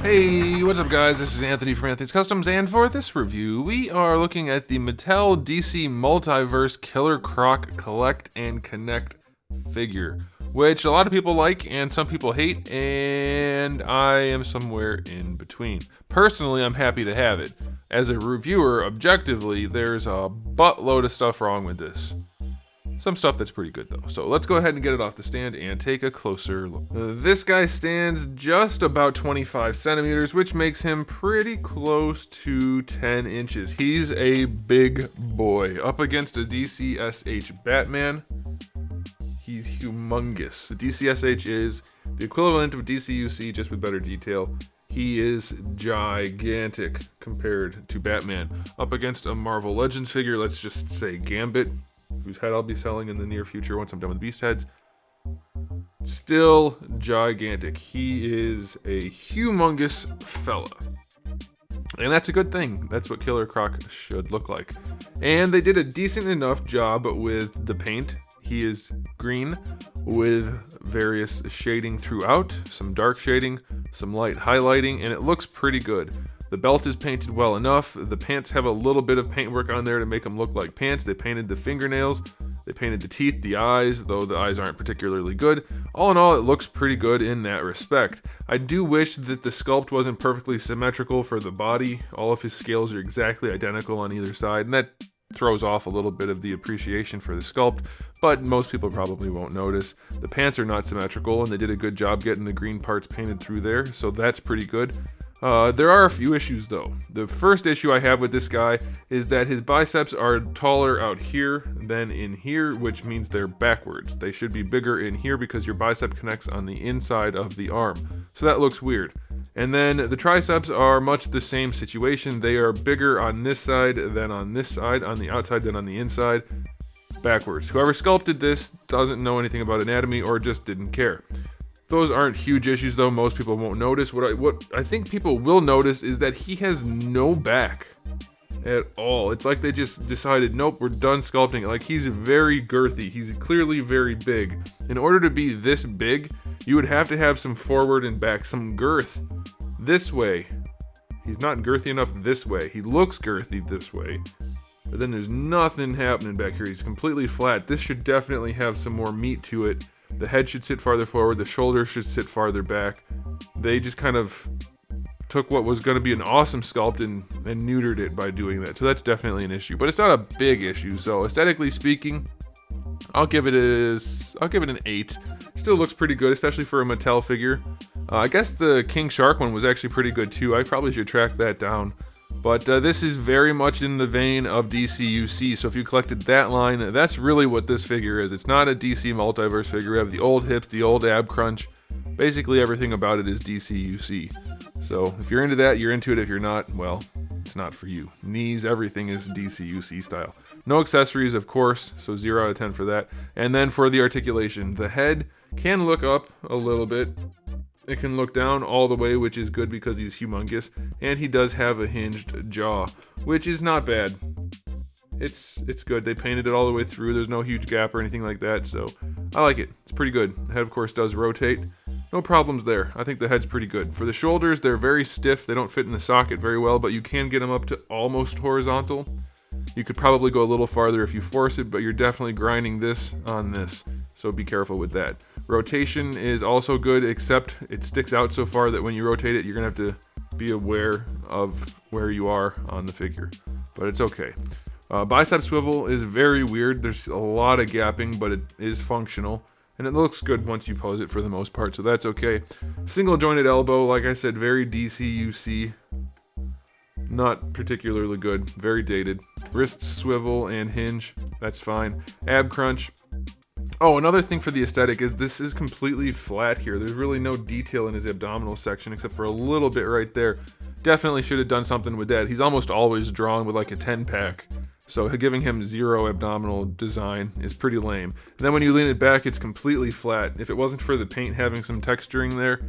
Hey, what's up guys? This is Anthony from Anthony's Customs, and for this review, we are looking at the Mattel DC Multiverse Killer Croc Collect and Connect figure, which a lot of people like and some people hate, and I am somewhere in between. Personally, I'm happy to have it. As a reviewer, objectively, there's a buttload of stuff wrong with this. Some stuff that's pretty good though. So let's go ahead and get it off the stand and take a closer look. This guy stands just about 25 centimeters, which makes him pretty close to 10 inches. He's a big boy. Up against a DCSH Batman, he's humongous. DCSH is the equivalent of DCUC, just with better detail. He is gigantic compared to Batman. Up against a Marvel Legends figure, let's just say Gambit, whose head I'll be selling in the near future once I'm done with Beast heads. Still gigantic. He is a humongous fella. And that's a good thing. That's what Killer Croc should look like. And they did a decent enough job with the paint. He is green with various shading throughout, some dark shading, some light highlighting, and it looks pretty good. The belt is painted well enough. The pants have a little bit of paintwork on there to make them look like pants. They painted the fingernails, they painted the teeth, the eyes, though the eyes aren't particularly good. All in all, it looks pretty good in that respect. I do wish that the sculpt wasn't perfectly symmetrical for the body. All of his scales are exactly identical on either side, and that throws off a little bit of the appreciation for the sculpt, but most people probably won't notice. The pants are not symmetrical, and they did a good job getting the green parts painted through there, so that's pretty good. There are a few issues though. The first issue I have with this guy is that his biceps are taller out here than in here, which means they're backwards. They should be bigger in here because your bicep connects on the inside of the arm. So that looks weird. And then the triceps are much the same situation. They are bigger on this side than on this side, on the outside than on the inside, backwards. Whoever sculpted this doesn't know anything about anatomy or just didn't care. Those aren't huge issues though, most people won't notice. What I think people will notice is that he has no back at all. It's like they just decided, nope, we're done sculpting it. Like, he's very girthy, he's clearly very big. In order to be this big, you would have to have some forward and back, some girth this way. He's not girthy enough this way. He looks girthy this way, but then there's nothing happening back here. He's completely flat. This should definitely have some more meat to it. The head should sit farther forward, the shoulders should sit farther back. They just kind of took what was going to be an awesome sculpt and neutered it by doing that. So that's definitely an issue, but it's not a big issue. So aesthetically speaking, I'll give it an 8. Still looks pretty good, especially for a Mattel figure. I guess the King Shark one was actually pretty good too. I probably should track that down. But this is very much in the vein of DCUC, so if you collected that line, that's really what this figure is. It's not a DC Multiverse figure. We have the old hips, the old ab crunch. Basically everything about it is DCUC. So if you're into that, you're into it. If you're not, well, it's not for you. Knees, everything is DCUC style. No accessories, of course, so 0 out of 10 for that. And then for the articulation, the head can look up a little bit. It can look down all the way, which is good because he's humongous, and he does have a hinged jaw, which is not bad. It's good. They painted it all the way through. There's no huge gap or anything like that, so I like it. It's pretty good. The head, of course, does rotate. No problems there. I think the head's pretty good. For the shoulders, they're very stiff. They don't fit in the socket very well, but you can get them up to almost horizontal. You could probably go a little farther if you force it, but you're definitely grinding this on this, so be careful with that. Rotation is also good, except it sticks out so far that when you rotate it, you're gonna have to be aware of where you are on the figure, but it's okay. Bicep swivel is very weird. There's a lot of gapping, but it is functional, and it looks good once you pose it for the most part, so that's okay. Single jointed elbow, like I said, very DCUC. Not particularly good, very dated. Wrist swivel and hinge, that's fine. Ab crunch. Oh, another thing for the aesthetic is this is completely flat here. There's really no detail in his abdominal section except for a little bit right there. Definitely should have done something with that. He's almost always drawn with like a 10-pack. So giving him 0 abdominal design is pretty lame. And then when you lean it back, it's completely flat. If it wasn't for the paint having some texturing there,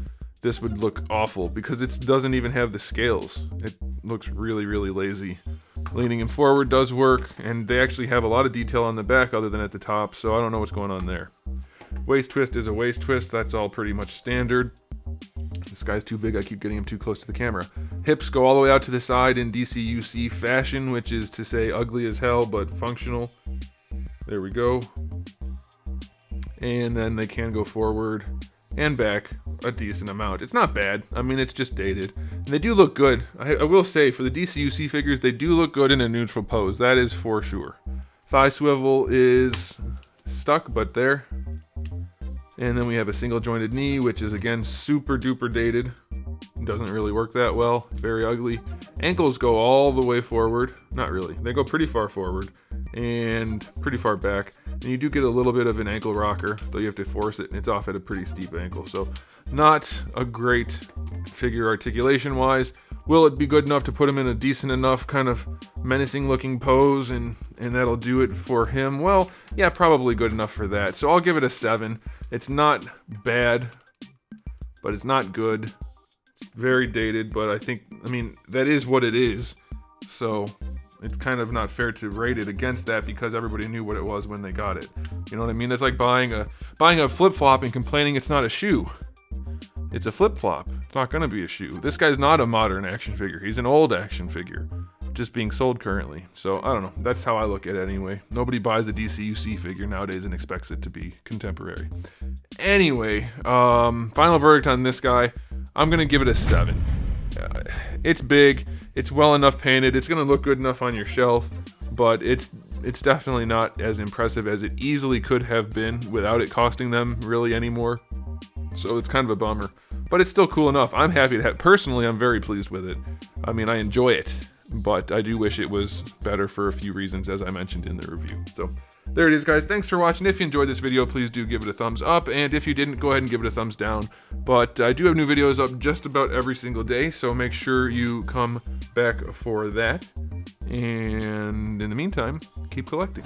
this would look awful because it doesn't even have the scales. It looks really, really lazy. Leaning him forward does work, and they actually have a lot of detail on the back other than at the top, so I don't know what's going on there. Waist twist is a waist twist. That's all pretty much standard. This guy's too big, I keep getting him too close to the camera. Hips go all the way out to the side in DCUC fashion, which is to say ugly as hell, but functional. There we go. And then they can go forward and back a decent amount. It's not bad. I mean, it's just dated. And they do look good. I will say, for the DCUC figures, they do look good in a neutral pose. That is for sure. Thigh swivel is stuck, but there. And then we have a single jointed knee, which is again super duper dated. Doesn't really work that well. Very ugly. Ankles go all the way forward. Not really. They go pretty far forward and pretty far back. And you do get a little bit of an ankle rocker, though you have to force it, and it's off at a pretty steep ankle. So not a great figure articulation wise. Will it be good enough to put him in a decent enough kind of menacing looking pose and that'll do it for him? Well, yeah, probably good enough for that. So I'll give it a 7. It's not bad, but it's not good. It's very dated, but I mean, that is what it is. So it's kind of not fair to rate it against that because everybody knew what it was when they got it. You know what I mean? That's like buying a flip-flop and complaining it's not a shoe. It's a flip-flop. It's not going to be a shoe. This guy's not a modern action figure. He's an old action figure, just being sold currently. So, I don't know. That's how I look at it anyway. Nobody buys a DCUC figure nowadays and expects it to be contemporary. Anyway, final verdict on this guy. I'm going to give it a 7. It's big. It's well enough painted. It's going to look good enough on your shelf, but it's definitely not as impressive as it easily could have been without it costing them really anymore. So it's kind of a bummer, but it's still cool enough. I'm happy to have, personally, I'm very pleased with it. I mean, I enjoy it, but I do wish it was better for a few reasons, as I mentioned in the review. So there it is, guys. Thanks for watching. If you enjoyed this video, please do give it a thumbs up, and if you didn't, go ahead and give it a thumbs down. But I do have new videos up just about every single day, so make sure you come back for that. And in the meantime, keep collecting.